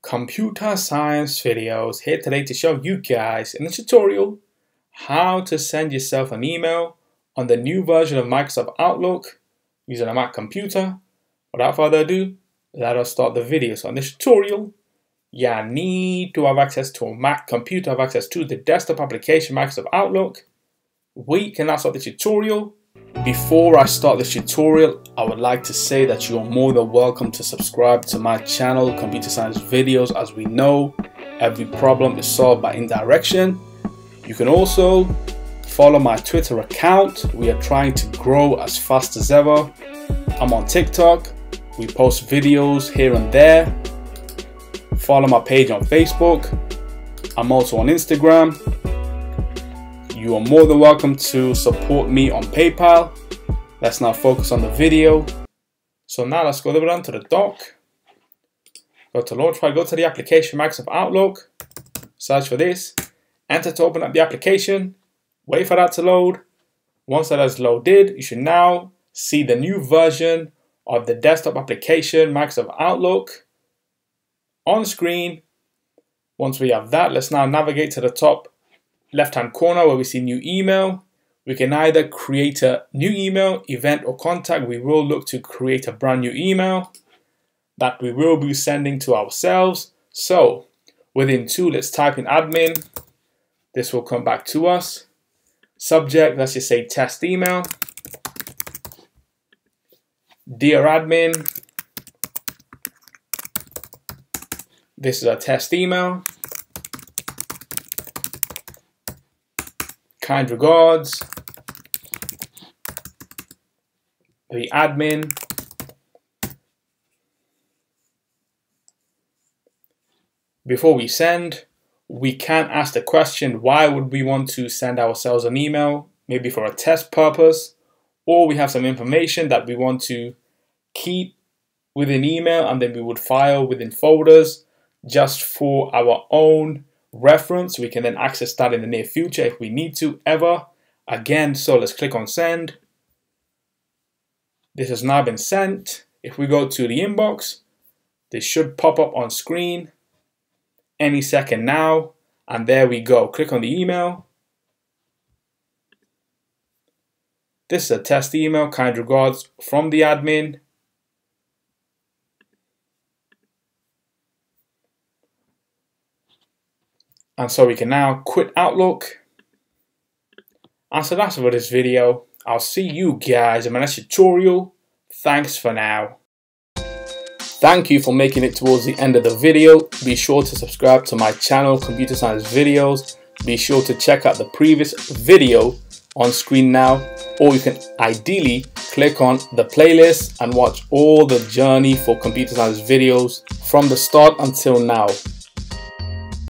Computer Science Videos here today to show you guys in the tutorial how to send yourself an email on the new version of Microsoft Outlook using a Mac computer. Without further ado, let us start the video. So in this tutorial, you need to have access to a Mac computer, have access to the desktop application Microsoft Outlook. We can now start the tutorial. Before I start this tutorial, I would like to say that you are more than welcome to subscribe to my channel, Computer Science Videos. As we know, every problem is solved by indirection. You can also follow my Twitter account. We are trying to grow as fast as ever. I'm on TikTok. We post videos here and there. Follow my page on Facebook. I'm also on Instagram. You are more than welcome to support me on PayPal. Let's now focus on the video. So now let's go down to the dock. Go to Launchpad, go to the application Microsoft Outlook. Search for this. Enter to open up the application. Wait for that to load. Once that has loaded, you should now see the new version of the desktop application Microsoft Outlook on screen. Once we have that, let's now navigate to the top left-hand corner where we see new email. We can either create a new email, event, or contact. We will look to create a brand new email that we will be sending to ourselves. So within two, let's type in admin. This will come back to us. Subject, let's just say test email. Dear admin, this is a test email. Kind regards, the admin. Before we send, we can ask the question, why would we want to send ourselves an email? Maybe for a test purpose, or we have some information that we want to keep within email and then we would file within folders just for our own reference. We can then access that in the near future if we need to ever again. So let's click on send. This has now been sent. If we go to the inbox, this should pop up on screen any second now, and there we go. Click on the email. This is a test email, kind regards from the admin. And so we can now quit Outlook. And so that's it for this video. I'll see you guys in my next tutorial. Thanks for now. Thank you for making it towards the end of the video. Be sure to subscribe to my channel, Computer Science Videos. Be sure to check out the previous video on screen now. Or you can ideally click on the playlist and watch all the journey for Computer Science Videos from the start until now.